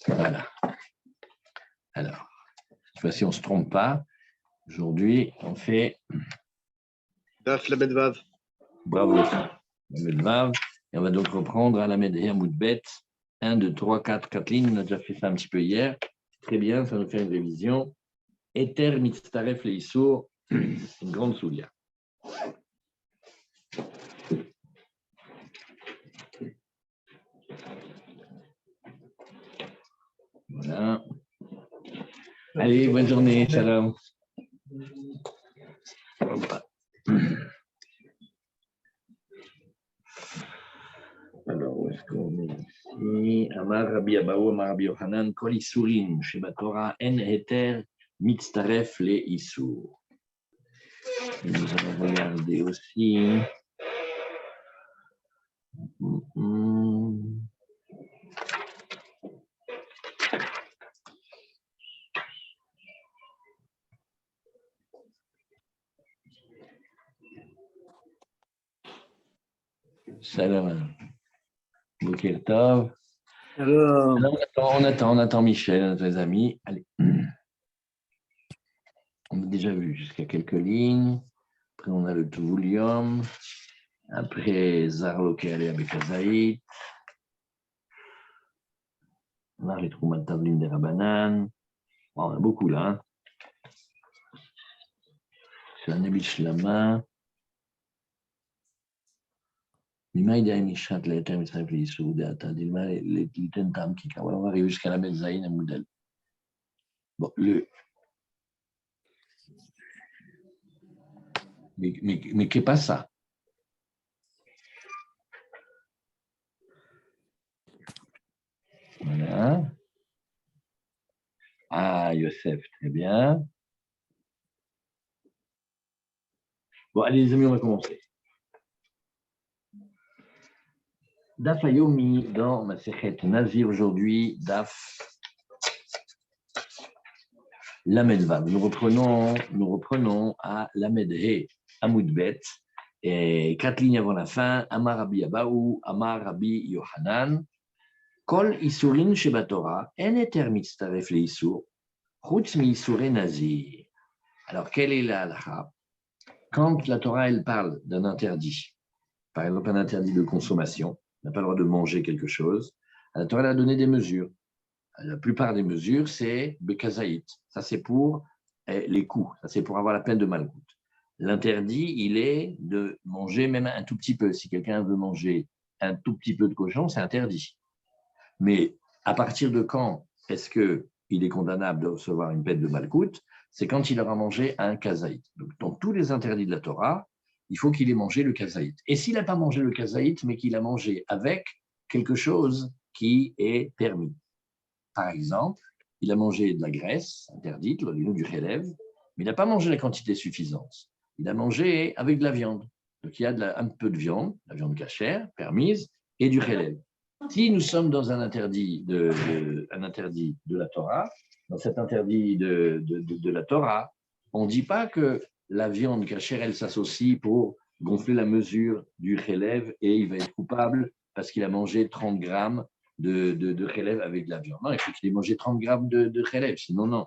Voilà. Alors, cette fois-ci, on ne se trompe pas. Aujourd'hui, on fait. Daf Lamed Vav. Bravo. Lamed Vav. Et on va donc reprendre à Lamed He Amoud Bet. 1, 2, 3, 4, 4 lignes. On a déjà fait ça un petit peu hier. Très bien, ça va nous faire une révision. Eter mitzaref leisur, une grande soulia. Voilà. Allez, bonne journée, shalom. Alors, où est-ce qu'on est ici? Amar Rabbi Abaou, Amar Rabbi Yochanan, Kol Isurim, Sheba Torah, En Heter, Mitzaref le Isur. Nous allons regarder aussi. Salam. Boker Tov. Alors, on attend Michel, notre ami. Allez. On a déjà vu jusqu'à quelques lignes. Après, on a le Tuvulium. Après, Zarloke Ale Abekazaït. On a les Troumat Tavlin des Rabanan. Bon, on a beaucoup là. Hein. C'est un Ebich Lama. On va arriver jusqu'à la Metzaïn à Moudel. Bon, mais qu'est pas ça? Voilà. Ah, Yosef, très bien. Bon, allez les amis, on va commencer. Daf Ayomi dans Masechet Nazir aujourd'hui, Daf Lamed Vav. Nous reprenons à Lamed He Amoud Bet et 4 lignes avant la fin. Amar Rabbi Abaou, Amar Rabbi Yochanan. Kol Isurin Sheba Torah, En Eter Mitzaref le Isur, Chutz mi Isuré Nazir. Alors, quelle est la halakha? Quand la Torah elle parle d'un interdit, par exemple un interdit de consommation, on n'a pas le droit de manger quelque chose, la Torah a donné des mesures. La plupart des mesures, c'est Bekazaït. Ça, c'est pour les coups. Ça, c'est pour avoir la peine de malgout. L'interdit, il est de manger même un tout petit peu. Si quelqu'un veut manger un tout petit peu de cochon, c'est interdit. Mais à partir de quand est-ce qu'il est condamnable de recevoir une peine de malgout? C'est quand il aura mangé un kazaït. Donc, dans tous les interdits de la Torah, il faut qu'il ait mangé le kazaït. Et s'il n'a pas mangé le kazaït, mais qu'il a mangé avec quelque chose qui est permis. Par exemple, il a mangé de la graisse interdite, du chélèv, mais il n'a pas mangé la quantité suffisante. Il a mangé avec de la viande. Donc il y a un peu de viande, la viande cachère, permise, et du chélèv. Si nous sommes dans un interdit de la Torah, dans cet interdit de la Torah, on ne dit pas que la viande cachère, elle s'associe pour gonfler la mesure du chélèv et il va être coupable parce qu'il a mangé 30 grammes de chélèv avec de la viande. Non, il faut qu'il ait mangé 30 grammes de chélèv, sinon non.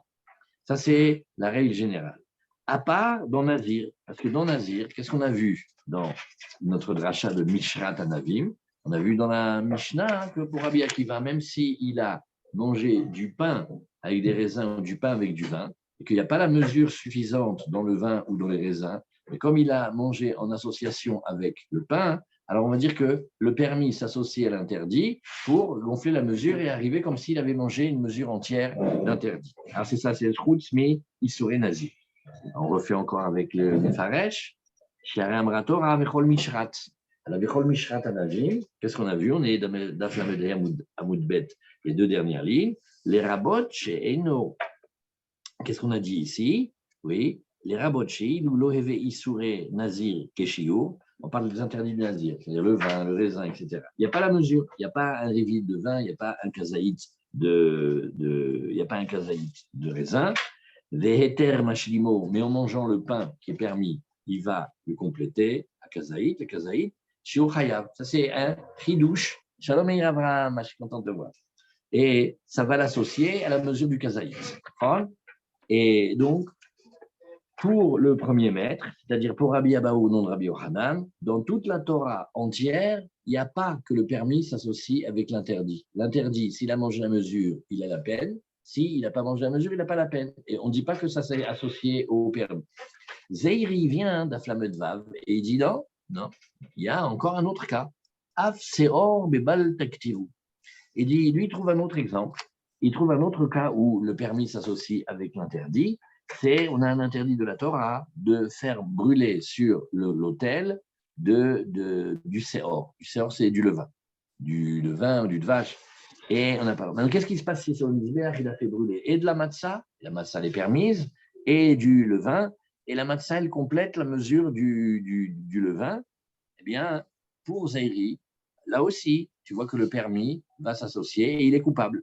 Ça, c'est la règle générale. À part dans Nazir, parce que dans Nazir, qu'est-ce qu'on a vu dans notre dracha de Mishrat Anavim? On a vu dans la Mishnah que pour Rabbi Akiva, même s'il a mangé du pain avec des raisins ou du pain avec du vin, et qu'il n'y a pas la mesure suffisante dans le vin ou dans les raisins, mais comme il a mangé en association avec le pain, alors on va dire que le permis s'associe à l'interdit pour gonfler la mesure et arriver comme s'il avait mangé une mesure entière d'interdit. Alors c'est ça, c'est le Chutz, mais il serait nazi. On refait encore avec le Mefaresh. Shiare Amrato Ra Vechol Mishrat. Alors Vechol Mishrat Anavim, qu'est-ce qu'on a vu? On est dans Daf Lamed Amoud Bet, les 2 dernières lignes. Les rabot chez Eno. Qu'est-ce qu'on a dit ici? Oui, les rabot chez Ilu Loheve Isure Nazir Keshiur. On parle des interdits de Nazir, c'est-à-dire le vin, le raisin, etc. Il n'y a pas la mesure, il n'y a pas un révide de vin, il n'y a pas un kazaït il n'y a pas un kazaït de raisin. Veheter mashlimo, mais en mangeant le pain qui est permis, il va le compléter à kazaït, le kazaït, shiur chayav. Ça c'est un chidouche. Shalom Meir Abraham, je suis content de te voir. et ça va l'associer à la mesure du kazaït. Et donc, pour le premier maître, c'est-à-dire pour Rabbi Abahu, non Rabbi Yochanan, dans toute la Torah entière, il n'y a pas que le permis s'associe avec l'interdit. L'interdit, s'il a mangé la mesure, il a la peine. S'il n'a pas mangé la mesure, il n'a pas la peine. Et on ne dit pas que ça s'est associé au permis. Zeiri vient d'Aflamet Vav et il dit non, non, il y a encore un autre cas. Af Seor Bebal Taktiru. Il dit, lui, il trouve un autre exemple. Il trouve un autre cas où le permis s'associe avec l'interdit. C'est, on a un interdit de la Torah de faire brûler sur l'autel du Seor. Du Seor, c'est du levain. Du levain, du vache. Et on a pas. Maintenant, qu'est-ce qui se passe si sur le misbéach, il a fait brûler et de la matzah elle est permise, et du levain, et la matzah, elle complète la mesure du levain. Eh bien, pour Zairi, là aussi, tu vois que le permis va s'associer et il est coupable.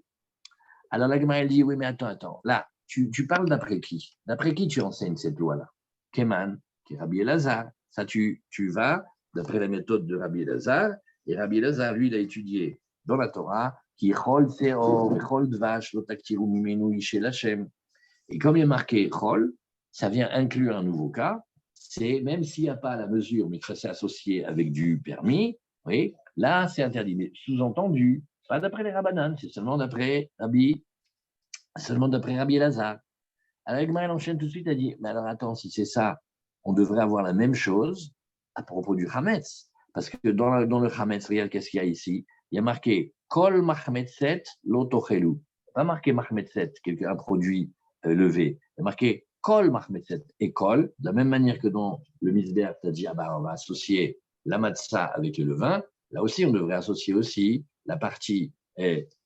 Alors la Gemara, elle dit, oui, mais attends. Là, tu parles d'après qui? D'après qui tu enseignes cette loi-là? Keman, qui est Rabbi Elazar. Ça, tu vas d'après la méthode de Rabbi Elazar. Et Rabbi Elazar, lui, il a étudié dans la Torah, qui chol seor, chol dvash, lotaktiru mimenu ishe lachem. Et comme il est marqué chol, ça vient inclure un nouveau cas. C'est même s'il n'y a pas la mesure, mais que ça s'est associé avec du permis, oui, là, c'est interdit. Mais sous-entendu, pas d'après les Rabbanan, c'est seulement d'après Rabbi Elazar. Alors, Gemara enchaîne tout de suite, elle dit, mais alors attends, si c'est ça, on devrait avoir la même chose à propos du Hametz. Parce que dans le Hametz, regarde qu'est-ce qu'il y a ici. Il y a marqué Kol Mahmetzet Lotochelu. Pas marqué Mahmetzet, un produit levé. Il y a marqué Kol Mahmetzet et Kol, de la même manière que dans le Misbéach, tu as dit, on va associer la matzah avec le levain. Là aussi, on devrait associer aussi la partie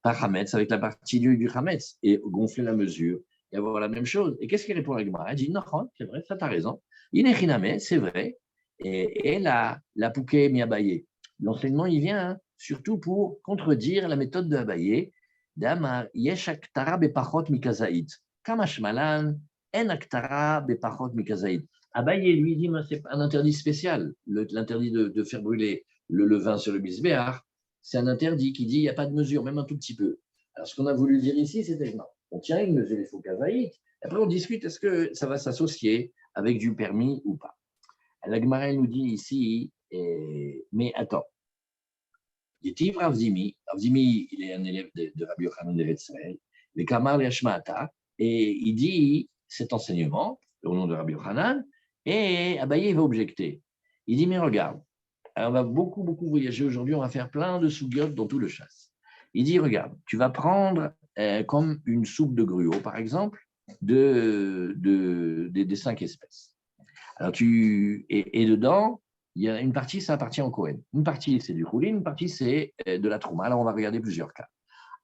par Hametz avec la partie du Hametz et gonfler la mesure et avoir la même chose. Et qu'est-ce qu'il répond à la Gemara? Elle dit non, c'est vrai, ça t'as raison. Inechiname, c'est vrai. Et la Pouké Miabaye. L'enseignement, il vient surtout pour contredire la méthode de Abaye. Damar Yeshak Tara Bepachot Mikazaït. Kamashmalan, En Aktara Bepachot Mikazaït. Abaye lui dit c'est un interdit spécial, l'interdit de faire brûler le levain sur le misbéach. C'est un interdit qui dit il n'y a pas de mesure, même un tout petit peu. Alors, ce qu'on a voulu dire ici, c'était non. On tient une mesure, il faut kazaït. Après, on discute est-ce que ça va s'associer avec du permis ou pas. La Gemara nous dit ici, mais attends. Yetiv Ravzimi, il est un élève de Rabbi Yochanan de Israël, les Kamar Yashmata, et il dit cet enseignement au nom de Rabbi Yochanan, et Abaye va objecter. Il dit mais regarde, on va beaucoup voyager aujourd'hui, on va faire plein de sougiotes dans tout le chasse. Il dit regarde, tu vas prendre comme une soupe de gruau, par exemple, des 5 espèces. Alors et dedans, il y a une partie, ça appartient au Kohen. Une partie, c'est du choulin, une partie, c'est de la trouma. Alors, on va regarder plusieurs cas.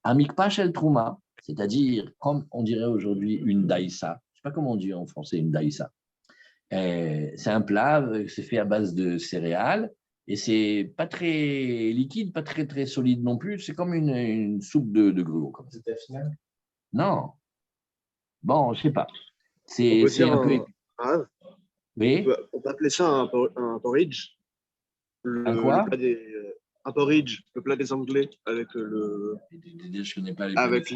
Un mikpah shel trouma, c'est-à-dire, comme on dirait aujourd'hui une daïsa. Je ne sais pas comment on dit en français une daïsa. C'est un plat, c'est fait à base de céréales, et c'est pas très liquide, pas très, très solide non plus. C'est comme une soupe de gruau. C'était final. Non. Bon, je sais pas. On C'est peut dire un peu épais. Oui. on peut appeler ça un porridge. Un quoi? Un porridge, le plat des Anglais avec Je connais pas les avec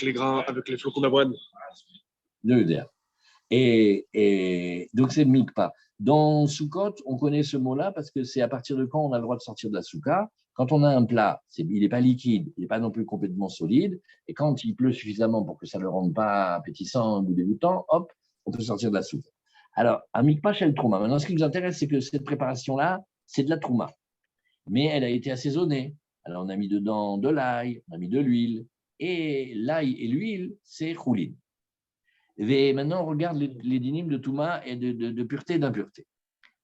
les grains, avec les flocons d'avoine. Et donc, c'est mikpa. Dans Sukkot, on connaît ce mot-là parce que c'est à partir de quand on a le droit de sortir de la soukha. Quand on a un plat, il n'est pas liquide, il n'est pas non plus complètement solide. Et quand il pleut suffisamment pour que ça ne le rende pas appétissant ou dégoûtant, hop, on peut sortir de la soukha. Alors, un mikpa chez le trouma. Maintenant, ce qui nous intéresse, c'est que cette préparation-là, c'est de la trouma. Mais elle a été assaisonnée. Alors, on a mis dedans de l'ail, on a mis de l'huile. Et l'ail et l'huile, c'est choulin. Et maintenant, on regarde les dynimes de Touma et de pureté et d'impureté.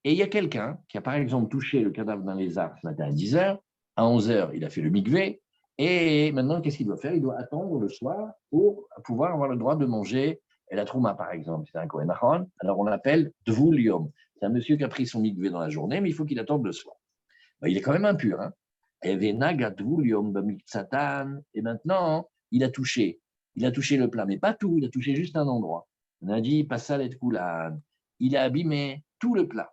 Et il y a quelqu'un qui a, par exemple, touché le cadavre d'un lézard ce matin à 10h. À 11h, il a fait le mikvé. Et maintenant, qu'est-ce qu'il doit faire? Il doit attendre le soir pour pouvoir avoir le droit de manger la trouma, par exemple. C'est un Kohen Achon. Alors, on l'appelle Dvul Yom. C'est un monsieur qui a pris son mikvé dans la journée, mais il faut qu'il attende le soir. Ben, il est quand même impur. Et maintenant, il a touché le plat, mais pas tout, il a touché juste un endroit. On a dit Passal et Koulan. Il a abîmé tout le plat.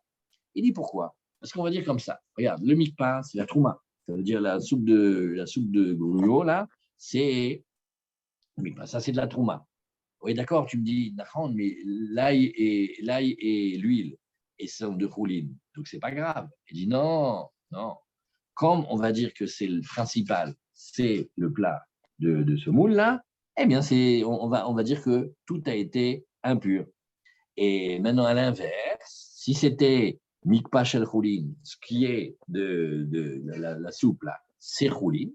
Il dit pourquoi? Parce qu'on va dire comme ça. Regarde, le mikpa, c'est la trouma. Ça veut dire la soupe de gruau, là, c'est. Oui, ça, c'est de la trouma. Oui, d'accord, tu me dis, Nahon, mais l'ail et l'huile, et sont de rouline, donc c'est pas grave. Il dit non, non. Comme on va dire que c'est le principal, c'est le plat de ce moule-là, eh bien, on va dire que tout a été impur. Et maintenant, à l'inverse, si c'était mikpa shel choulin, ce qui est de la soupe, là, c'est choulin.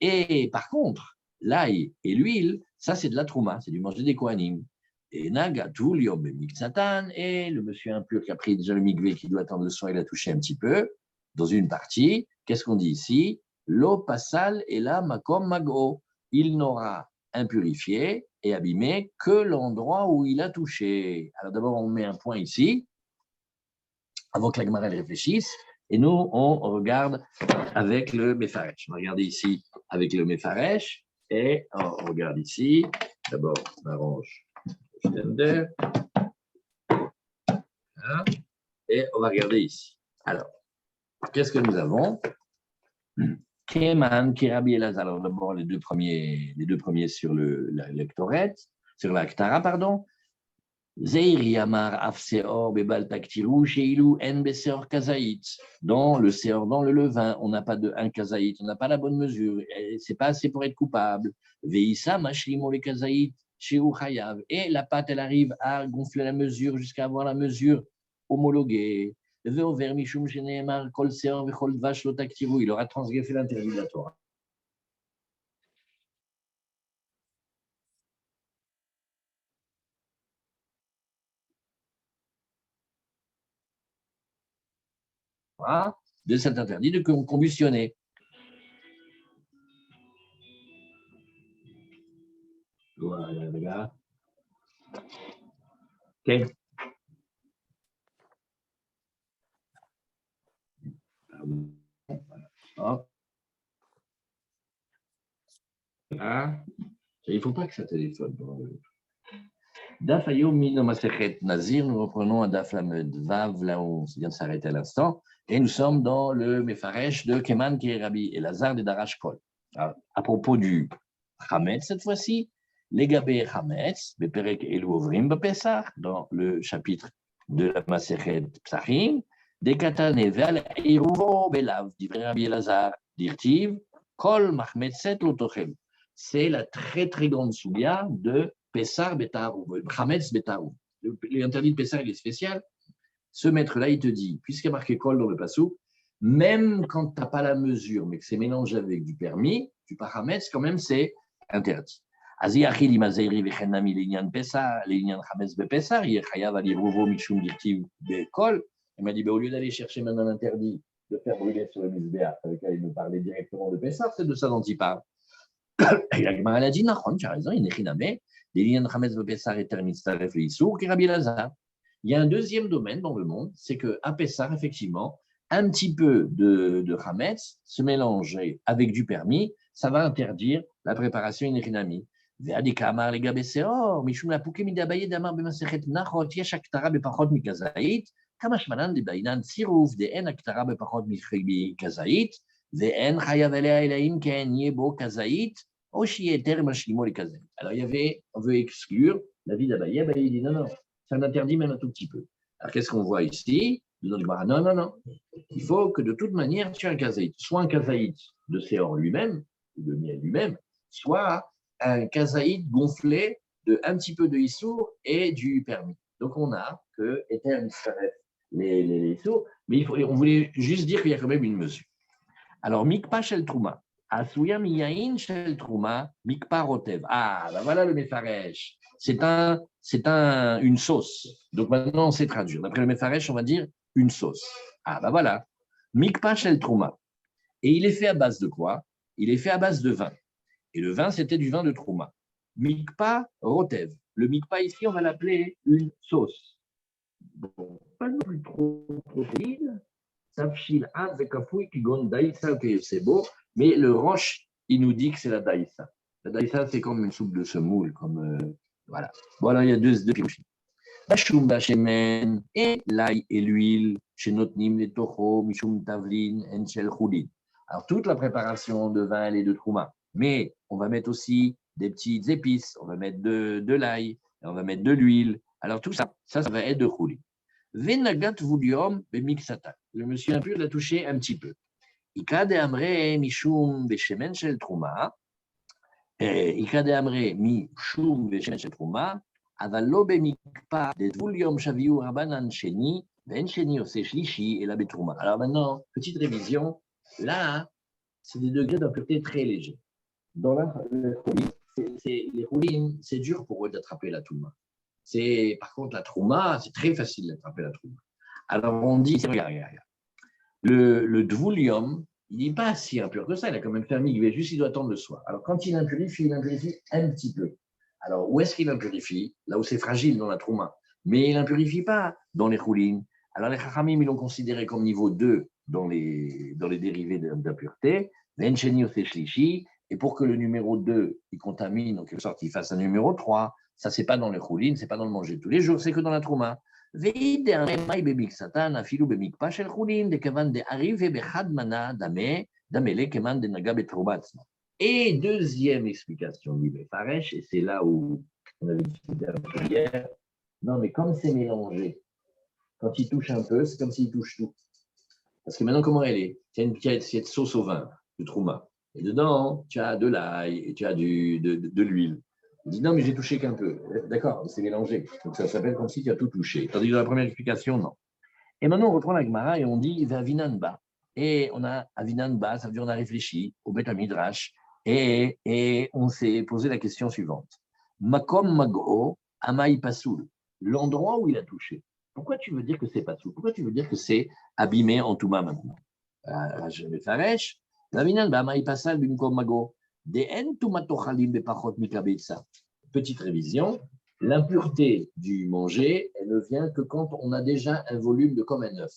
Et par contre, l'ail et l'huile, ça, c'est de la trouma, c'est du manger des kohanim. Et nagatou, liom miktsatan, et le monsieur impur qui a pris déjà le mikvé, qui doit attendre le soin, il a touché un petit peu, dans une partie. Qu'est-ce qu'on dit ici? L'eau passale et la makom mago. Il n'aura impurifié et abîmé que l'endroit où il a touché. Alors d'abord, on met un point ici, avant que la Gemara réfléchisse, et nous, on regarde avec le Mefaresh. On va regarder ici avec le Mefaresh, et on regarde ici. D'abord, on arrange le Stender, hein, et on va regarder ici. Alors, qu'est-ce que nous avons? Keman, Kerabi et Lazar. Alors d'abord, les deux premiers sur la lectoret, sur la Ktara, pardon. Zeir Yamar Afseor Bebal Taktiru Sheilu En Beseor Kazaït. Dans le Seor, dans le levain, on n'a pas de un Kazaït, on n'a pas la bonne mesure, c'est pas assez pour être coupable. Veissa Mashlimo le Kazaït Sheu Chayav. Et la pâte, elle arrive à gonfler la mesure jusqu'à avoir la mesure homologuée. Veover Mishum Sheneemar Kol Seor Vechol Dvash Lo Taktiru. Il aura transgressé l'interdit de la Torah. De cet interdit de combustionner. Voilà, les gars. Ok. Hop. Là. Il ne faut pas que ça téléphone. Daf Ayomi no Masechet Nazir, nous reprenons un Daf Lamed Vav, là où on vient de s'arrêter à l'instant, et nous sommes dans le Mefaresh de Keman qui est Rabbi Elazar de Darash Kol. À propos du Hametz, cette fois-ci, les Gabé Hametz, Beperek Elu Ovrim Bepesach, dans le chapitre de la Masechet Psachim, des Katane Vel Iruvo Belav, dit Rabbi Elazar, d'Irtiv, Kol Mahmetzet Lotochem. C'est la très très grande soulia de Pessar Betarou, Hametz Betarou. L'interdit de Pessar, il est spécial. Ce maître-là, il te dit, puisqu'il y a marqué Kol dans le passou, même quand tu n'as pas la mesure, mais que c'est mélangé avec du permis, du Hametz, quand même, c'est interdit. Aziachil imazeri vechenami l'inyan Pessar, l'inyan Hametz Bepessar, Yechayav alirouvo michum dirtiv Bekol. Il m'a dit, au lieu d'aller chercher maintenant l'interdit de faire brûler sur le misbéa, avec elle, il me parlait directement de Pessar, c'est de ça dont il parle. Et la Gemara a dit, Nahon, tu as raison, il n'est chinamé. Il y a un deuxième domaine dans le monde, c'est qu'à Pessar, effectivement, un petit peu de Hametz se mélanger avec du permis, ça va interdire la préparation inérinami. Ve'adikamar les gabesseor, mishum la pouke midabaye damar b'masechet nachot, yesh aktara bepachot mikazait, kamashmanan de bainan sirouf, de en aktara bepachot mikazait, ve'en chayav elea elaim ken yebo kazait. Alors, on veut exclure la vie d'Abaye. Abaye dit non, non, c'est un interdit même un tout petit peu. Alors, qu'est-ce qu'on voit ici? Non, non, non. Il faut que de toute manière, tu aies un kazaït. Soit un kazaït de Séor lui-même, ou de miel lui-même, soit un kazaït gonflé de un petit peu de Issour et du permis. Donc, on a que Ether les Issour, mais on voulait juste dire qu'il y a quand même une mesure. Alors, Mikpa Shel Trouma. Asuya miyain shel trouma mikpa rotev. Ah, ben voilà le mefaresh. C'est une sauce. Donc maintenant, on sait traduire. D'après le mefaresh, on va dire une sauce. Ah, ben voilà. Mikpa shel trouma. Et il est fait à base de quoi? Il est fait à base de vin. Et le vin, c'était du vin de trouma. Mikpa rotev. Le mikpa ici, on va l'appeler une sauce. Bon, pas non plus trop solide. C'est beau, mais le roche, il nous dit que c'est la daïssa. La daïssa, c'est comme une soupe de semoule, voilà. Bon, alors il y a deux pirouchis. Bachum bachemen, et l'ail et l'huile, chez Notnim les tocho, michum tavlin, enchel choulin. Alors, toute la préparation de vin, elle est de trouma. Mais on va mettre aussi des petites épices, on va mettre de l'ail, on va mettre de l'huile. Alors, tout ça, ça va être de chouli. Venagat vulium bemixata. Le monsieur impur l'a touché un petit peu. Ikade amre mishum beshemen shel trouma. Ikade amre mishum beshemen shel trouma. אבל לא במקפא דתבול יום שביעו רבנן שני, ואין שני עושה שלישי, אלא בתרומה. Alors maintenant, petite révision, là, c'est des degrés d'impureté très légers. Dans les choulines, c'est dur pour eux d'attraper la touma. Par contre, la trouma, c'est très facile d'attraper la trouma. Alors on dit, regarde, le dvoulium, il n'est pas si impur que ça, il a quand même fait un migvé, juste il doit attendre le soir. Alors quand il impurifie un petit peu. Alors, où est-ce qu'il impurifie? Là où c'est fragile dans la trouma. Mais il n'impurifie pas dans les choulines. Alors, les chachamim, ils l'ont considéré comme niveau 2 dans les dérivés d'impureté. Et pour que le numéro 2, il contamine, en quelque sorte, il fasse un numéro 3, ça, c'est pas dans les choulines, c'est pas dans le manger tous les jours, c'est que dans la trouma. Et deuxième explication, dit Faresh, et c'est là où on avait discuté un peu hier, non, mais comme c'est mélangé, quand il touche un peu, c'est comme s'il touche tout. Parce que maintenant, comment elle est? Tu as une petite sauce au vin, du trouma. Et dedans, tu as de l'ail et tu as de l'huile. Il dit non, mais j'ai touché qu'un peu. D'accord, c'est mélangé. Donc ça s'appelle comme si tu as tout touché. Tandis que dans la première explication, non. Et maintenant, on reprend la Gemara et on dit Vavinanba. Et on a Avinanba, ça veut dire on a réfléchi au Beth Midrash. Et on s'est posé la question suivante. Makom Mago, Amaï Pasoul, l'endroit où il a touché. Pourquoi tu veux dire que c'est Pasoul? Pourquoi tu veux dire que c'est abîmé en Touma maintenant? Je vais faire Ravinan, Amaï Pasal, Bimkom Mago, De En Toumatochalim, Bepachot Mikabetsa. Petite révision. L'impureté du manger, elle ne vient que quand on a déjà un volume de comme un œuf.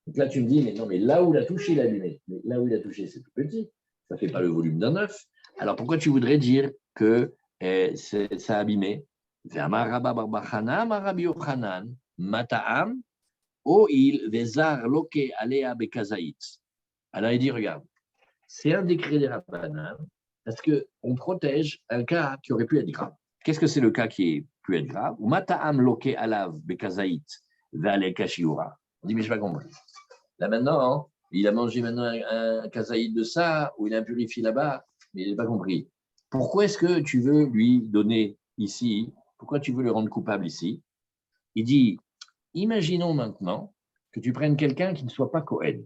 Donc là, tu me dis, mais non, mais là où il a touché, il a abîmé. Mais là où il a touché, c'est tout petit. Ça ne fait pas le volume d'un œuf. Alors pourquoi tu voudrais dire que ça a abîmé? Alors il dit, regarde, c'est un décret des Rabbanan parce qu'on protège un cas qui aurait pu être grave. Qu'est-ce que c'est le cas qui pu être grave? On dit, mais je n'ai pas compris. Là maintenant, il a mangé maintenant un kazaïd de ça, ou il a purifié là-bas, mais il n'a pas compris. Pourquoi est-ce que tu veux lui donner ici? Pourquoi tu veux le rendre coupable ici? Il dit, imaginons maintenant que tu prennes quelqu'un qui ne soit pas Cohen,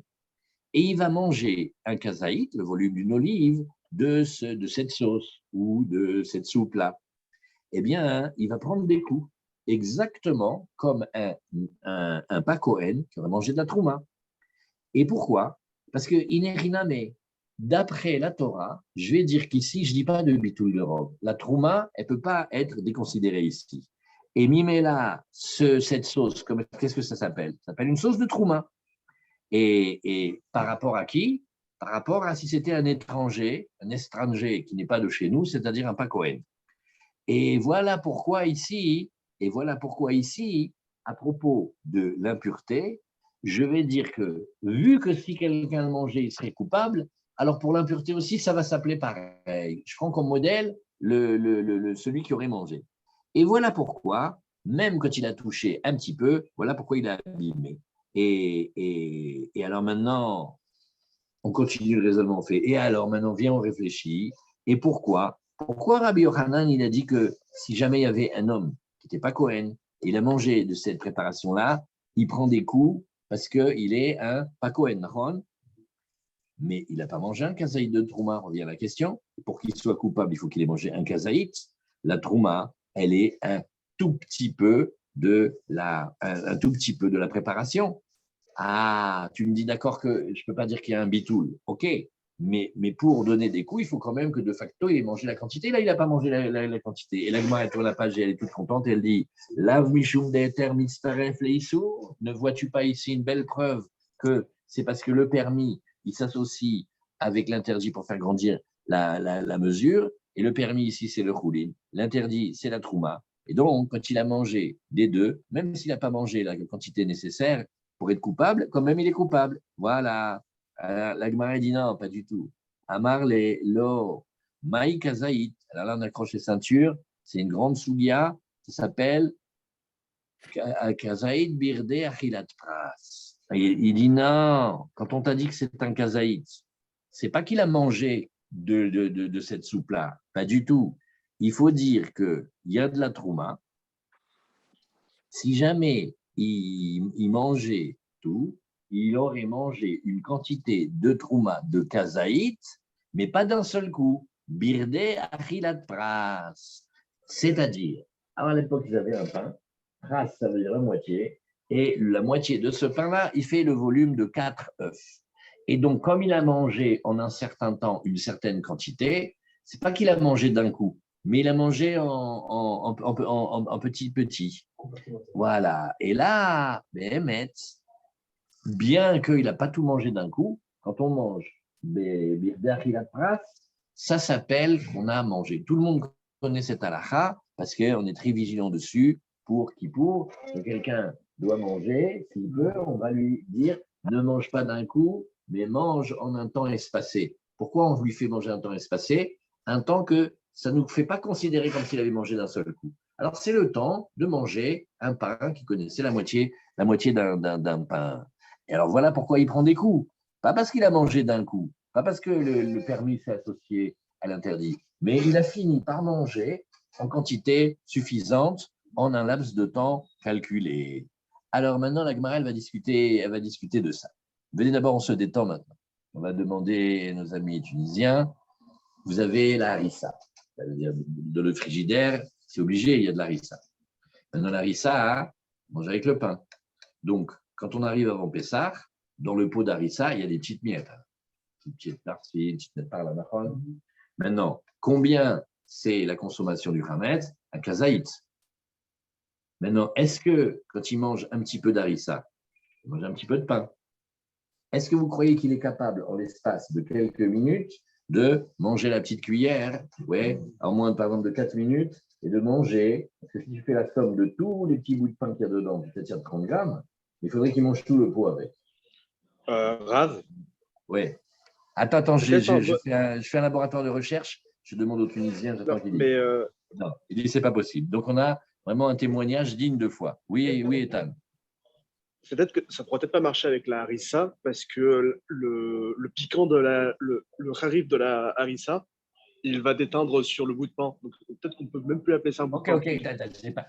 et il va manger un kazaïd, le volume d'une olive, de cette sauce ou de cette soupe-là. Eh bien, il va prendre des coups, exactement comme un pas Cohen qui aurait mangé de la trouma. Et pourquoi? Parce que Ineriname, d'après la Torah, je vais dire qu'ici, je ne dis pas de bitoul de robe. La trouma, elle ne peut pas être déconsidérée ici. Et Mimela, cette sauce, qu'est-ce que ça s'appelle? Ça s'appelle une sauce de trouma. Et par rapport à qui? Par rapport à si c'était un étranger qui n'est pas de chez nous, c'est-à-dire un Pacohen. Et voilà pourquoi ici, à propos de l'impureté, je vais dire que, vu que si quelqu'un le mangeait, il serait coupable, alors pour l'impureté aussi, ça va s'appeler pareil. Je prends comme modèle celui qui aurait mangé. Et voilà pourquoi, même quand il a touché un petit peu, voilà pourquoi il a abîmé. Et alors maintenant, on continue le raisonnement fait. Et alors maintenant, viens, on réfléchit. Et pourquoi? Pourquoi Rabbi Yochanan, il a dit que si jamais il y avait un homme qui n'était pas Cohen, il a mangé de cette préparation-là, il prend des coups parce qu'il est un pas Cohen, mais il n'a pas mangé un kazaït de trouma, revient à la question. Et pour qu'il soit coupable, il faut qu'il ait mangé un kazaït. La trouma, elle est un tout petit peu de la préparation. Ah, tu me dis d'accord que je ne peux pas dire qu'il y a un bitoul. Ok, mais pour donner des coups, il faut quand même que de facto, il ait mangé la quantité. Là, il n'a pas mangé la quantité. Et la Gemara, elle tourne la page et elle est toute contente. Et elle dit Lav mishum de'eter mitzaref leissur. Ne vois-tu pas ici une belle preuve que c'est parce que le permis, il s'associe avec l'interdit pour faire grandir la mesure. Et le permis ici, c'est le choulin. L'interdit, c'est la trouma. Et donc, quand il a mangé des deux, même s'il n'a pas mangé la quantité nécessaire, pour être coupable, quand même il est coupable. Voilà. La Gemara dit non, pas du tout. Amar les lo maï kazaït. Alors là, on accroche les ceintures. C'est une grande sougia. Ça s'appelle kazaït birde achilat pras. Il dit non. Quand on t'a dit que c'est un kazaït, c'est pas qu'il a mangé de cette soupe-là. Pas du tout. Il faut dire qu'il y a de la trouma. Si jamais il mangeait tout, il aurait mangé une quantité de trouma de kazaït, mais pas d'un seul coup. Birde achilat pras. C'est-à-dire, à l'époque, ils avaient un pain. Pras, ça veut dire la moitié. Et la moitié de ce pain-là, il fait le volume de 4 œufs. Et donc, comme il a mangé en un certain temps une certaine quantité, c'est pas qu'il a mangé d'un coup, mais il a mangé en petit. Voilà. Et là, Béhémet, bien qu'il n'a pas tout mangé d'un coup, quand on mange ça s'appelle qu'on a mangé. Tout le monde connaît cette halakha parce qu'on est très vigilant dessus pour que quelqu'un doit manger, s'il veut, on va lui dire ne mange pas d'un coup, mais mange en un temps espacé. Pourquoi on lui fait manger un temps espacé? Un temps que ça ne nous fait pas considérer comme s'il avait mangé d'un seul coup. Alors, c'est le temps de manger un pain qui connaissait la moitié d'un pain. Et alors, voilà pourquoi il prend des coups. Pas parce qu'il a mangé d'un coup, pas parce que le permis s'est associé à l'interdit, mais il a fini par manger en quantité suffisante en un laps de temps calculé. Alors maintenant, la Gemara, elle va discuter de ça. Venez d'abord, on se détend maintenant. On va demander à nos amis tunisiens, vous avez la harissa, ça veut dire de le frigidaire, c'est obligé, il y a de la harissa. Maintenant, la harissa, mange avec le pain. Donc, quand on arrive avant Pessah, dans le pot d'harissa, il y a des petites miettes. Une petite par-ci, une petite miette par-là. Maintenant, combien c'est la consommation du Hametz? Un kazaït. Maintenant, est-ce que quand il mange un petit peu d'harissa, il mange un petit peu de pain, est-ce que vous croyez qu'il est capable, en l'espace de quelques minutes, de manger la petite cuillère, ouais, en moins, par exemple, de 4 minutes, et de manger, parce que si tu fais la somme de tous les petits bouts de pain qu'il y a dedans, peut-être il y a 30 grammes, il faudrait qu'il mange tout le pot avec. Rav. Ouais. Attends, je fais un laboratoire de recherche, je demande aux Tunisiens, j'attends qu'ils disent. Non, il dit c'est pas possible. Donc on a vraiment un témoignage digne de foi. Oui, Ethan. Peut-être que ça pourrait peut-être pas marcher avec la harissa parce que le piquant le harif de la harissa, il va déteindre sur le bout de pain. Donc peut-être qu'on peut même plus appeler ça un bout de pain. Ok, je sais pas.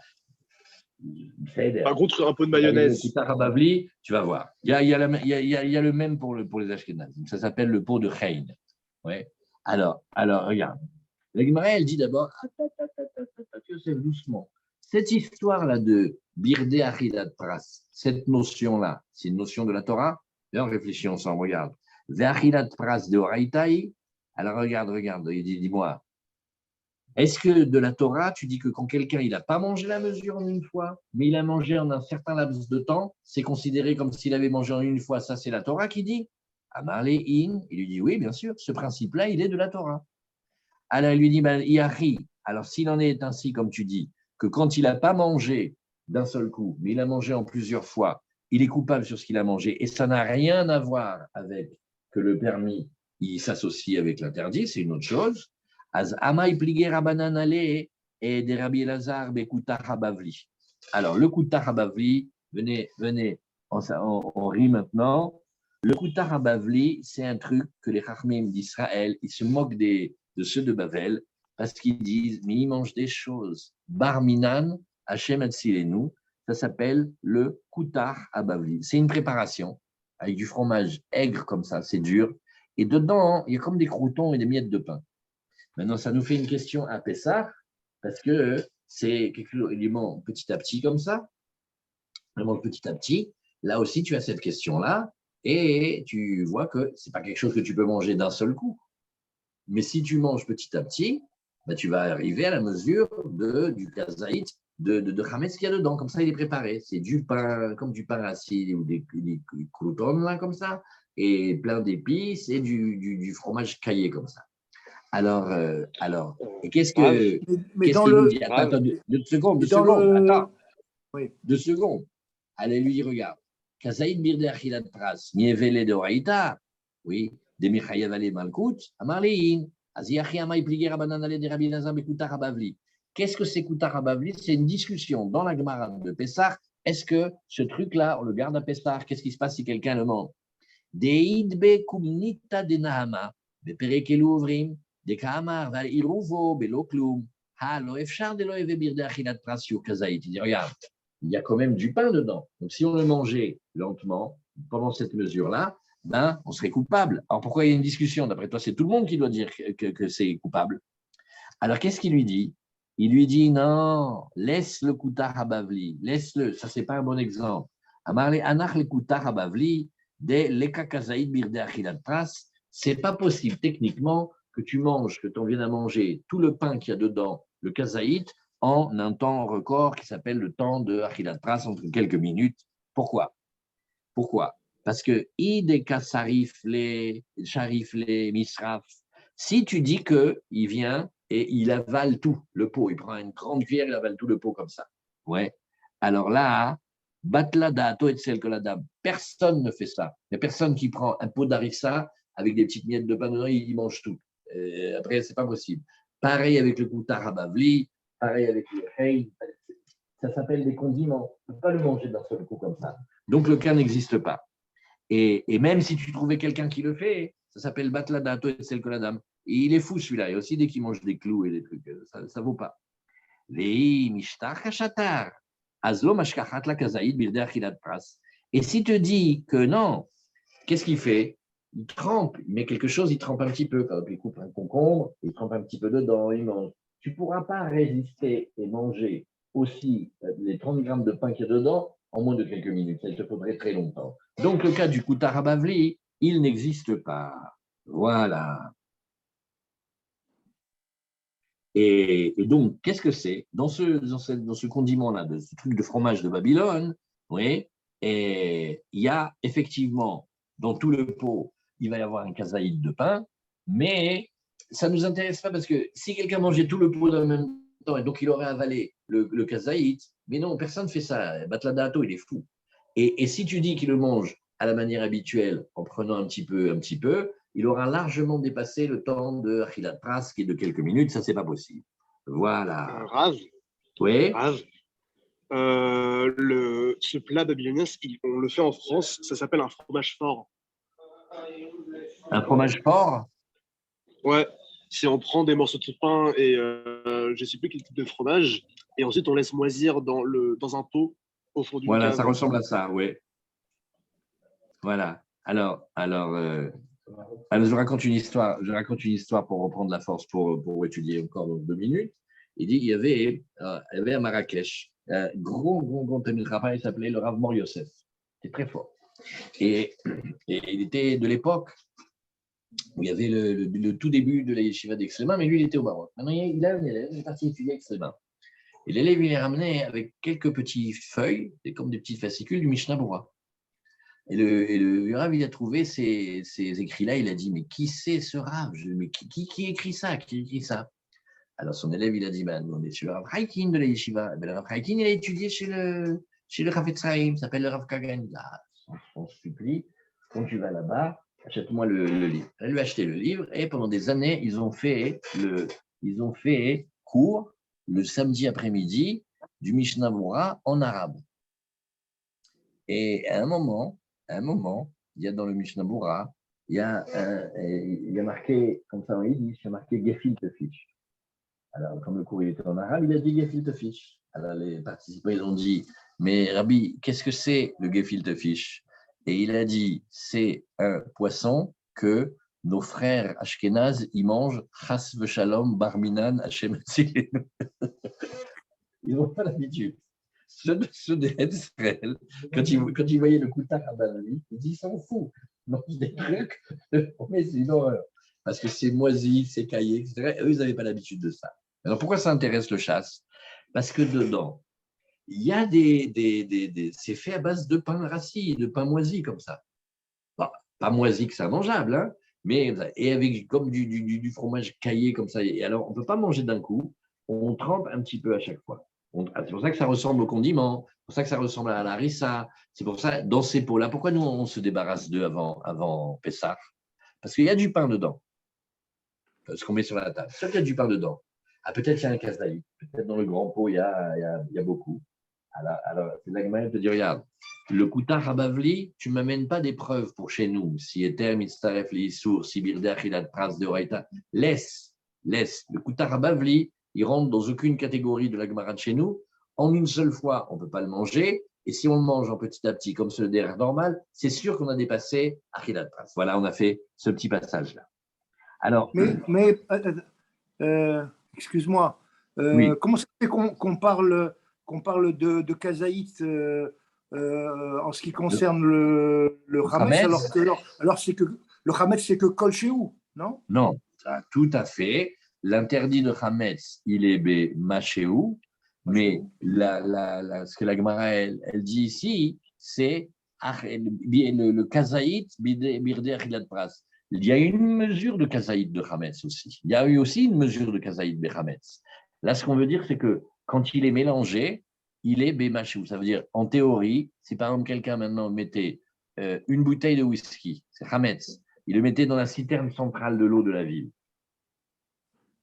Par contre, un peu de mayonnaise. Bavli, tu vas voir. Il y a le même pour les Ashkénazes. Ça s'appelle le pot de Chein. Ouais. Alors, regarde. La Gemara, elle dit d'abord, Yosef, doucement. Cette histoire-là de Birde Achilat Pras, cette notion-là, c'est une notion de la Torah. D'ailleurs, réfléchis ensemble, regarde. Ve'achilat Pras de Oraitaï. Alors, regarde, dis-moi. Est-ce que de la Torah, tu dis que quand quelqu'un il n'a pas mangé la mesure en une fois, mais il a mangé en un certain laps de temps, c'est considéré comme s'il avait mangé en une fois? Ça, c'est la Torah qui dit. Amarle in, il lui dit oui, bien sûr, ce principe-là, il est de la Torah. Alors, il lui dit, Yahi, alors s'il en est ainsi, comme tu dis, que quand il n'a pas mangé d'un seul coup, mais il a mangé en plusieurs fois, il est coupable sur ce qu'il a mangé, et ça n'a rien à voir avec que le permis, il s'associe avec l'interdit, c'est une autre chose. Et des Rabbi Elazar Bekuta Habavli. Alors, le Kuta Habavli, venez, on rit maintenant. Le Kuta Habavli, c'est un truc que les Chachmim d'Israël, ils se moquent de ceux de Bavel, parce qu'ils disent, mais ils mangent des choses. Barminan, Hachem Atzilenu, ça s'appelle le Kuta Habavli. C'est une préparation avec du fromage aigre comme ça, c'est dur. Et dedans, il y a comme des croûtons et des miettes de pain. Maintenant, ça nous fait une question à Pessah, parce que c'est quelque chose, il mange petit à petit comme ça. Il mange petit à petit. Là aussi, tu as cette question-là, et tu vois que ce n'est pas quelque chose que tu peux manger d'un seul coup. Mais si tu manges petit à petit, bah, tu vas arriver à la mesure du kazaït, de Hametz qu'il y a dedans. Comme ça, il est préparé. C'est du pain, comme du pain assis ou des croûtons, là, comme ça, et plein d'épices et du fromage caillé comme ça. Alors, et qu'est-ce qu'il nous dit? Attends, deux secondes. Attends. Oui. 2 secondes. Allez, lui, regarde. Kazaïd birde achilat pras, mievele de oraïta. Oui, des Michayav ale Malkout, Amarlein, Aziachi Amai Pliger Abanan ale de Rabbi Lazar Bekutar Abavli. Qu'est-ce que c'est Kutar Abavli? C'est une discussion dans la Gemara de Pessah. Est-ce que ce truc-là, on le garde à Pessah? Qu'est-ce qui se passe si quelqu'un le mange? Deid be kumnita de Nahama, be Perekelu Uvrim, de Kahamar, Val Iruvo, Belo Klum, Ha lo Efchar de lo Eve Birde Achilat Prasio Kazaït. Il dit, regarde, il y a quand même du pain dedans. Donc si on le mangeait lentement, pendant cette mesure-là, ben, on serait coupable. Alors pourquoi il y a une discussion? D'après toi, c'est tout le monde qui doit dire que c'est coupable. Alors qu'est-ce qu'il lui dit? Il lui dit non, laisse le Kutar Habavli, laisse-le, ça c'est pas un bon exemple. Amarle Anach le Kutar Habavli, de l'Ekakazaïd Birde Achilat Pras, c'est pas possible techniquement que tu manges, que tu en viennes à manger tout le pain qu'il y a dedans, le kazaït, en un temps record qui s'appelle le temps de Achilat Pras, entre quelques minutes. Pourquoi? Pourquoi? Parce que Ideka Sarif les Misraf, si tu dis qu'il vient et il avale tout le pot, il prend une grande cuillère, il avale tout le pot comme ça. Ouais. Alors là, Batlada, toi et celle que la dame, personne ne fait ça. Il n'y a personne qui prend un pot d'harissa avec des petites miettes de pain dedans, il mange tout. Après, ce n'est pas possible. Pareil avec le Koutar Habavli, pareil avec le Hey, ça s'appelle des condiments. On ne peut pas le manger d'un seul coup comme ça. Donc le cas n'existe pas. Et même si tu trouvais quelqu'un qui le fait, ça s'appelle Batlada, toi et celle que la dame. Et il est fou celui-là. Et aussi dès qu'il mange des clous et des trucs, ça ne vaut pas. Et si te dit que non, qu'est-ce qu'il fait? Il trempe, il met quelque chose, il trempe un petit peu. Quand il coupe un concombre, il trempe un petit peu dedans, il mange. Tu ne pourras pas résister et manger aussi les 30 grammes de pain qu'il y a dedans en moins de quelques minutes. Ça, il te faudrait très longtemps. Donc, le cas du Koutar Habavli, il n'existe pas. Voilà. Et donc, qu'est-ce que c'est dans ce condiment-là, de ce truc de fromage de Babylone, oui, et il y a effectivement, dans tout le pot, il va y avoir un kazaïd de pain, mais ça ne nous intéresse pas parce que si quelqu'un mangeait tout le pot en même temps, et donc il aurait avalé le kazaïd, mais non, personne ne fait ça. Batladato, il est fou. Et si tu dis qu'il le mange à la manière habituelle, en prenant un petit peu, il aura largement dépassé le temps de Achilat Pras, qui est de quelques minutes, ça, c'est pas possible. Voilà. Rav, Oui, Rav, ce plat babylonien, on le fait en France, ça s'appelle un fromage fort. un fromage fort. Ouais, si on prend des morceaux de pain et je ne sais plus quel type de fromage, et ensuite on laisse moisir dans un pot au fond d'une Voilà, cave. ça ressemble à ça, oui. Voilà. Alors, je raconte une histoire pour reprendre la force, pour étudier encore dans 2 minutes. Il y avait à Marrakech un gros Tamil Chacham, il s'appelait le Rav Mor Yosef. Il était très fort. Et il était de l'époque où il y avait le tout début de la yeshiva d'Extrême, mais lui, il était au Maroc. Maintenant, il a un élève, il est parti étudier à Extrême. Et l'élève, il est ramené avec quelques petites feuilles, comme des petites fascicules du Mishnah Bora. Et le Rav, il a trouvé ces écrits-là, il a dit, mais qui c'est ce Rav? Mais qui écrit ça? Qui écrit ça? Alors son élève, il a dit, ben, on est chez le Rav Haikin de la Yeshiva. Ben, le Rav Haikin, il a étudié chez le Rav Etzraïm, il s'appelle le Rav Kagan. Ah, on se supplie, quand tu vas là-bas, achète-moi le livre. Elle lui a acheté le livre et pendant des années, ils ont fait cours le samedi après-midi du Mishnah Bora en arabe. Et à un moment, il y a dans le Mishnah Bora, il y a marqué, comme ça en yiddish, il y a marqué Gefilte Fish. Alors, comme le cours était en arabe, il a dit Gefilte Fish. Alors, les participants, ils ont dit, mais Rabbi, qu'est-ce que c'est le Gefilte Fish? Et il a dit, c'est un poisson que nos frères Ashkenaz, ils mangent Chas v'shalom barminan Hashem Tzilenu. Ils n'ont pas l'habitude. Ceux d'Israël, quand ils voyaient le Koutar Habavli, ils disent, ils s'en foutent. Ils mangent des trucs, mais c'est une horreur. Parce que c'est moisi, c'est caillé, etc. Eux, ils n'avaient pas l'habitude de ça. Alors, pourquoi ça intéresse le chasse? Parce que dedans, il y a c'est fait à base de pain rassis, de pain moisi, comme ça. Bon, pas moisi que c'est mangeable, hein, mais et avec comme du fromage caillé, comme ça. Et alors, on ne peut pas manger d'un coup, on trempe un petit peu à chaque fois. C'est pour ça que ça ressemble au condiment, c'est pour ça que ça ressemble à la harissa. C'est pour ça, dans ces pots-là, pourquoi nous, on se débarrasse d'eux avant Pessah? Parce qu'il y a du pain dedans, ce qu'on met sur la table. Soit il y a du pain dedans. Ah, peut-être il y a un kazaï, peut-être dans le grand pot, il y a beaucoup. Alors c'est là que Maël te dit, regarde, le Koutar Habavli, tu ne m'amènes pas des preuves pour chez nous. Si Eter, Mitzaref, Lissour, si Birder, Hilat, Pras, de Oraita, laisse. Le Koutar Habavli, il rentre dans aucune catégorie de la Gemara de chez nous. En une seule fois, on ne peut pas le manger. Et si on le mange en petit à petit, comme ce derrière normal, c'est sûr qu'on a dépassé Hilat Pras. Voilà, on a fait ce petit passage-là. Alors, mais excuse-moi, oui. comment ça fait qu'on parle de kazaït en ce qui concerne le Hametz, alors c'est que le Hametz, c'est que Kol Shehu, non? Non, tout à fait. L'interdit de Hametz, il est Machéou, mais ce que la Gemara, elle dit ici, c'est le kazaït birder achilat pras. Il y a une mesure de kazaït de Hametz aussi. Il y a eu aussi une mesure de kazaït de Hametz. Là, ce qu'on veut dire, c'est que quand il est mélangé, il est Machéou. Ça veut dire, en théorie, si par exemple quelqu'un maintenant mettait une bouteille de whisky, c'est Hametz, il le mettait dans la citerne centrale de l'eau de la ville.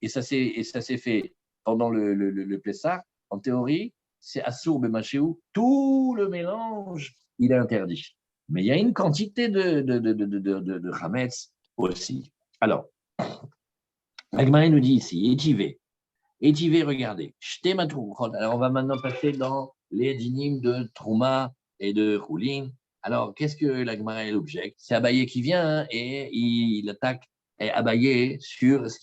Et ça s'est fait pendant le Pessah. En théorie, c'est Assour Bemachéou. Tout le mélange, il est interdit. Mais il y a une quantité de Hametz aussi. Alors, Agmaré nous dit ici, Étivé, regardez. Alors, on va maintenant passer dans les dynimes de Trouma et de Choulin. Alors, qu'est-ce que l'Agmaré objecte? C'est Abaye qui vient et il attaque Abaye sur ce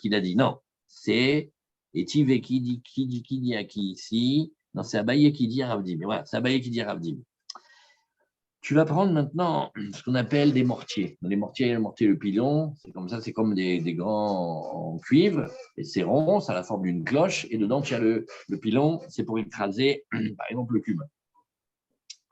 qu'il a dit. Non, c'est Étivé qui dit à qui ici? Non, c'est Abaye qui dit à Ravdim. Voilà, c'est Abaye qui dit à Ravdim. Tu vas prendre maintenant ce qu'on appelle des mortiers. Les mortiers, le pilon, c'est comme ça, c'est comme des grands en cuivre, et c'est rond, ça a la forme d'une cloche, et dedans, tu as le pilon, c'est pour écraser, par exemple, le cumin.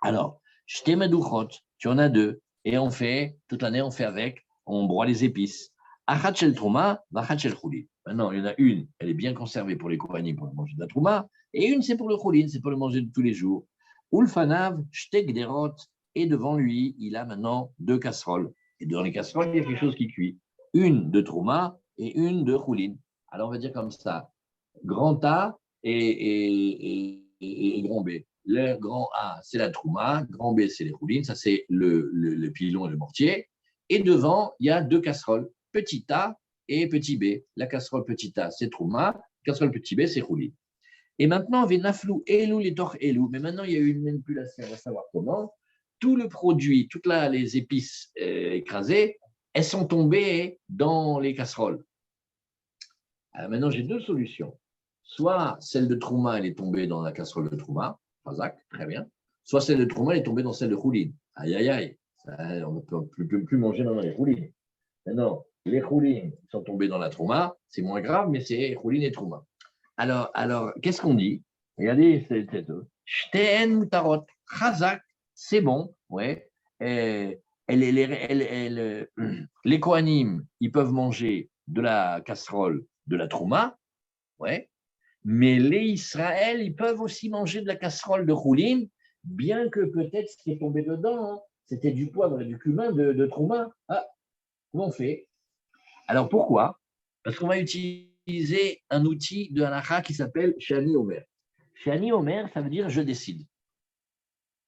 Alors, Shtemadouchot, tu en as deux, et on fait, toute l'année, on fait avec, on broie les épices. Achat shel trouma, vachat shel choulin. Maintenant, il y en a une, elle est bien conservée pour les kohanim, pour manger de la trouma, et une, c'est pour le choulin, c'est pour le manger de tous les jours. Ulfanav, shtek derot, et devant lui, il a maintenant deux casseroles. Et dans les casseroles, il y a quelque chose qui cuit. Une de trouma et une de choulin. Alors, on va dire comme ça, grand A et grand B. Le grand A, c'est la trouma, grand B, c'est les choulines, ça c'est le pilon et le mortier. Et devant, il y a deux casseroles, petit A et petit B. La casserole petit A, c'est trouma, la casserole petit B, c'est choulin. Et maintenant, Venaflou, Elou, les torts, Elou. Mais maintenant, il y a eu une manipulation, on va savoir comment. Tout le produit, toutes les épices écrasées, elles sont tombées dans les casseroles. Alors maintenant, j'ai deux solutions. Soit celle de Trouma, elle est tombée dans la casserole de Trouma, Razak, très bien. Soit celle de Trouma, elle est tombée dans celle de Choulin. Aïe, aïe, aïe. Ça, on ne peut plus manger dans les Choulines. Maintenant, les Choulines sont tombées dans la Trouma, c'est moins grave, mais c'est Choulin et Trouma. Alors qu'est-ce qu'on dit? Regardez, c'est Shteen Mutarot, Razak, c'est bon, ouais. Les Kohanim, ils peuvent manger de la casserole de la Trouma, ouais. Mais les Israël, ils peuvent aussi manger de la casserole de Choulin, bien que peut-être ce qui est tombé dedans, c'était du poivre et du cumin de Trouma. Ah, comment on fait? Alors pourquoi? Parce qu'on va utiliser un outil de halakha qui s'appelle Shani Omer. Shani Omer, ça veut dire je décide.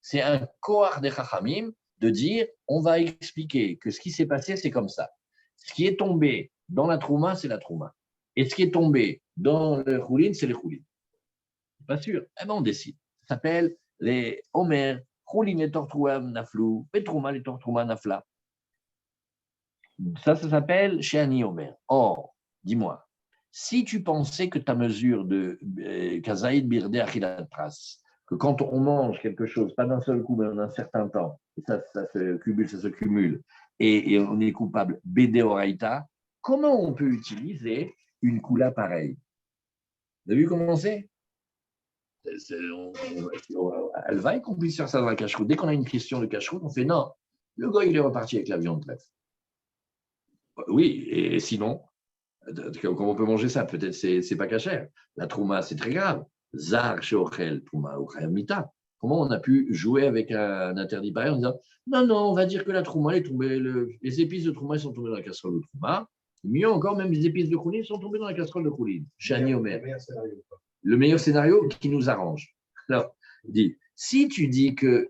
C'est un koach des chachamim de dire on va expliquer que ce qui s'est passé, c'est comme ça. Ce qui est tombé dans la trouma, c'est la trouma. Et ce qui est tombé dans le choulin, c'est le choulin. Pas sûr. Eh bien, on décide. Ça s'appelle les Omer, choulin et tortroua naflou, et trouma et tortrouma nafla. Ça s'appelle Shani Omer. Or, dis-moi, si tu pensais que ta mesure de Kazaïd Birde Achilat Pras, que quand on mange quelque chose, pas d'un seul coup, mais en un certain temps, et ça se cumule, et on est coupable Bede Oraita, comment on peut utiliser une coula pareille? Vous avez vu comment c'est? Elle va qu'on puisse faire ça dans la cache-route. Dès qu'on a une question de cache-route, on fait non, le gars, il est reparti avec la viande trèfle. Oui, et sinon, comment on peut manger ça? Peut-être c'est pas cachère. La trouma, c'est très grave. Zar sheochel trouma ou mita. comment on a pu jouer avec un interdit pareil en disant non, non, on va dire que la trouma est tombée, les épices de trouma sont tombées dans la casserole de trouma. Mieux encore, même les épices de khouline sont tombées dans la casserole de khouline. Chani Omer. Le meilleur scénario qui nous arrange. Alors, dit, si tu dis que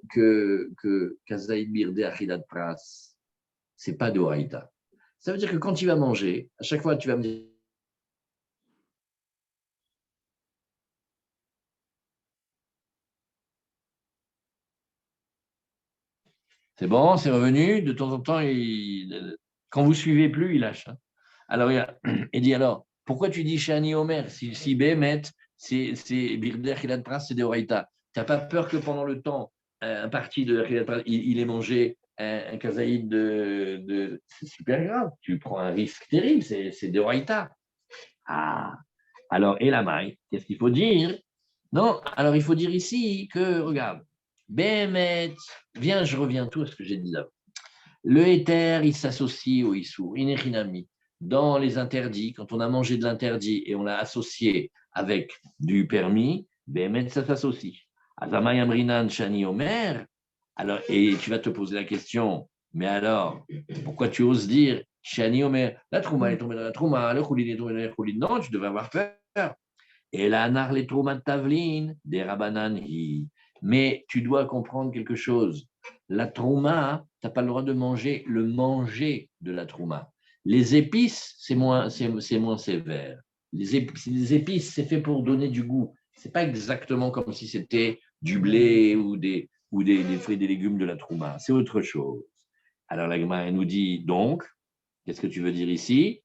Kazaïd Birde Achidat Pras, c'est pas de Horaïta, ça veut dire que quand tu vas manger, à chaque fois tu vas me dire c'est bon, c'est revenu, de temps en temps, quand vous ne suivez plus, il lâche. Hein. Alors, il dit alors, pourquoi tu dis Shani Omer si Bémet, c'est Birder Khilat Pras, c'est de Horaïta. Tu n'as pas peur que pendant le temps, un parti de Khilat Pras, il ait mangé un kazaïd de. C'est super grave, tu prends un risque terrible, c'est de Horaïta. Ah, alors, et la maille, qu'est-ce qu'il faut dire? Non, alors il faut dire ici que, regarde, Bémet, viens, je reviens tout à ce que j'ai dit là. Le éther, il s'associe au Issour, Inechinami. Dans les interdits, quand on a mangé de l'interdit et on l'a associé avec du permis, Bémet, ça s'associe. Azamayamrinan Shani Omer, alors, et tu vas te poser la question, mais alors, pourquoi tu oses dire Shani Omer, la trouma est tombée dans la trouma, le choulin est tombé dans la choulin? Non, tu devais avoir peur. Et la nar les troumas de tavlin, des rabanan hi. Mais tu dois comprendre quelque chose. La trouma, tu n'as pas le droit de manger le manger de la trouma. Les épices, c'est moins sévère. Les épices, c'est fait pour donner du goût. Ce n'est pas exactement comme si c'était du blé ou des fruits et des légumes de la trouma. C'est autre chose. Alors la Gemara nous dit donc, qu'est-ce que tu veux dire ici?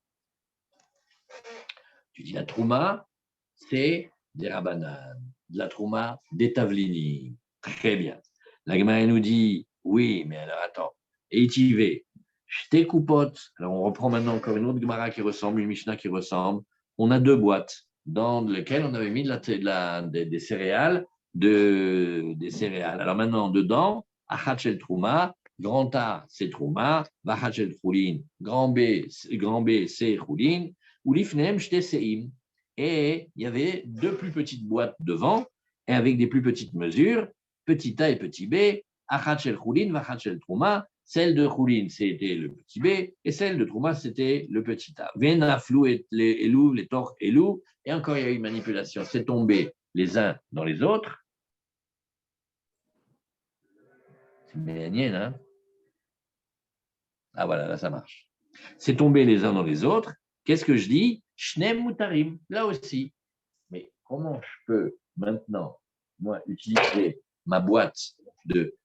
Tu dis la trouma, c'est des rabanan, de la trouma, des tavlini. Très bien. La Gemara nous dit, oui, mais alors attends, et Itivé, j'étais coupote. Alors on reprend maintenant encore une autre Gemara qui ressemble, une Mishnah qui ressemble. On a deux boîtes dans lesquelles on avait mis des céréales, des céréales. Alors maintenant, dedans, Achachel Trouma, grand A, c'est Trouma, Vachachel Choulin, grand B, c'est Choulin, ou l'ifnem, j'étais Seim. Et il y avait deux plus petites boîtes devant, et avec des plus petites mesures, petit a et petit b, Achachel Choulin, Vachachel Trouma. Celle de Choulin, c'était le petit b, et celle de Trouma, c'était le petit a. Venaflou et les elou, les torts elou, et encore il y a eu une manipulation. C'est tombé les uns dans les autres. C'est bien, hein? Ah voilà, là ça marche. C'est tombé les uns dans les autres. Qu'est-ce que je dis? Shnem mutarim, là aussi. Mais comment je peux maintenant, moi, utiliser ma boîte de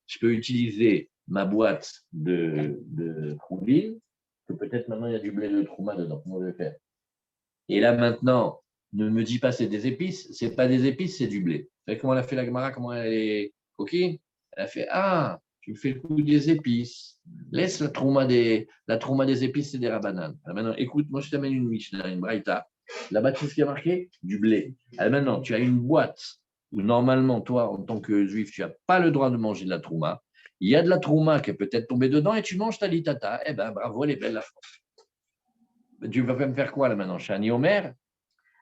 Khoulin, que peut-être maintenant il y a du blé de Trouma dedans, comment je vais faire? Et là maintenant, ne me dis pas c'est des épices, c'est pas des épices, c'est du blé. Vous savez comment elle a fait la Gemara, comment elle est coquine? Elle a fait tu me fais le coup des épices. Laisse la trouma des épices, c'est des rabananes. Alors maintenant, écoute, moi je t'amène une Mishnah, une Braïta. Là-bas, tu sais ce qui a marqué? Du blé. Alors maintenant, tu as une boîte où normalement, toi, en tant que juif, tu n'as pas le droit de manger de la trouma. Il y a de la trouma qui est peut-être tombée dedans et tu manges ta litata. Eh bien, bravo, elle est belle la France. Tu vas me faire quoi là maintenant? Shani Omer?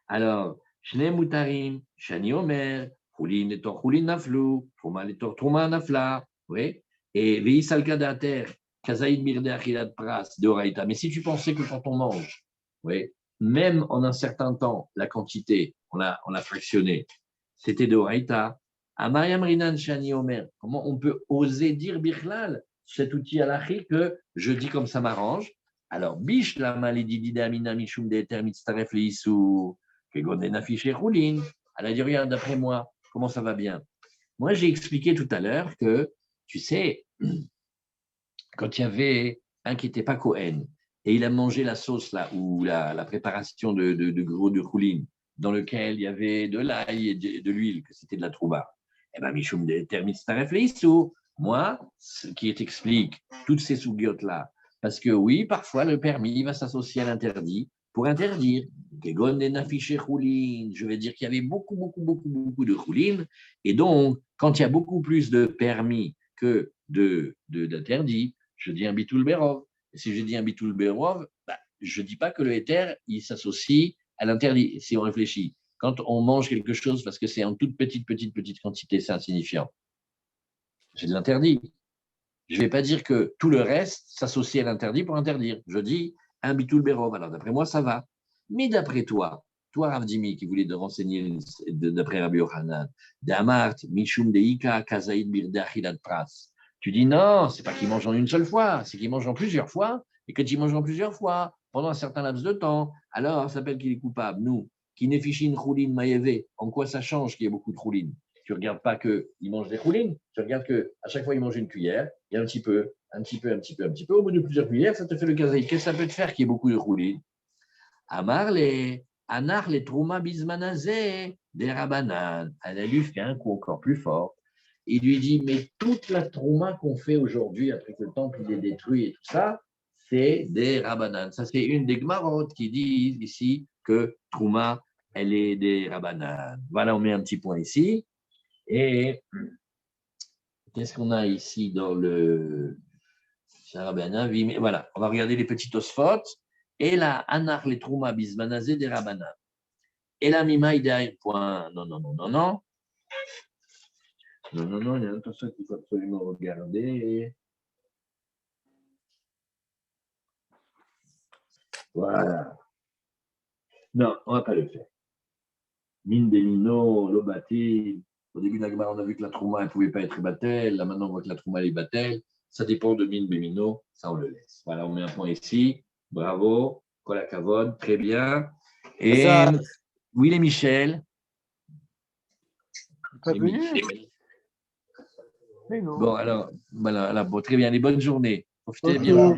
Alors, Shne Mutarim, Shani Omer, Choulin et Tor Choulin Naflou, Trouma et Tor Trouma Nafla. Oui. Et Veisalka Dater, Kazaïd Mirde Achilat Pras, de Oraïta. Mais si tu pensais que quand on mange, oui, même en un certain temps, la quantité, on l'a fractionné, c'était de Oraïta. Amayam Rinan Shani Omer, comment on peut oser dire Birlal, cet outil à l'achri que je dis comme ça m'arrange? Alors, Bish la malididida mina mishum de termit staref leissou, que gonden affiché roulin. Elle a dit, regarde, d'après moi, comment ça va bien? Moi, j'ai expliqué tout à l'heure que, tu sais, quand il y avait un qui n'était pas Cohen, et il a mangé la sauce là, ou la préparation de gros de rouline, dans lequel il y avait de l'ail et de l'huile, que c'était de la trouba, eh bien, Michoum de Termit Staref Leissou, moi, ce qui t'explique toutes ces sougiotes-là, parce que oui, parfois le permis va s'associer à l'interdit pour interdire. Je vais dire qu'il y avait beaucoup de choulines, et donc, quand il y a beaucoup plus de permis que d'interdits, je dis un bitoul berov. Et si je dis un bitoul berov, je ne dis pas que le éther, il s'associe à l'interdit. Si on réfléchit, quand on mange quelque chose parce que c'est en toute petite quantité, c'est insignifiant. j'ai de l'interdit. Je ne vais pas dire que tout le reste s'associe à l'interdit pour interdire. Je dis un bitul berov. Alors, d'après moi, ça va. Mais d'après toi, Rav Dimi, qui voulait te renseigner d'après Rabbi Yochanan, d'Amart, Mishum Deika, Kazaïd Birdachilat Pras. Tu dis non, c'est pas qu'il mange en une seule fois, c'est qu'il mange en plusieurs fois. Et quand il mange en plusieurs fois, pendant un certain laps de temps, alors ça s'appelle qu'il est coupable. Nous, qui nefishin choulin maïeve, en quoi ça change qu'il y ait beaucoup de choulin? Tu ne regardes pas qu'il mange des choulines, tu regardes qu'à chaque fois il mange une cuillère, il y a un petit peu, un petit peu, un petit peu, un petit peu. Au bout de plusieurs cuillères, ça te fait le kazaïd. Qu'est-ce que ça peut te faire qu'il y ait beaucoup de choulines? Amar les anar les trouma bismanazé des rabanan. Elle lui fait un coup encore plus fort. Il lui dit, mais toute la trouma qu'on fait aujourd'hui, après que le temple il est détruit et tout ça, c'est des rabanan. Ça, c'est une des gmarotes qui disent ici que trouma, elle est des rabanan. Voilà, on met un petit point ici. Et qu'est-ce qu'on a ici dans le voilà, on va regarder les petits osphot. Et la anar les trouma bismanazé des rabanan. Et la mimaïda, point. Non, non, non, non, non. Non, non, non, il y a attention qu'il faut absolument regarder. Voilà. Non, on ne va pas le faire. Mine des mino, l'obati. Au début de la Gemara, on a vu que la trouma ne pouvait pas être battelle. Là, maintenant, on voit que la trouma est battelle. Ça dépend de mine des mino. Ça, on le laisse. Voilà, on met un point ici. Bravo. Kolakavod. Très bien. Et oui, les Michel. Pas Les venu. Michel. Mais non. Bon, alors, voilà, bon, très bien. Les bonnes journées. Profitez bien.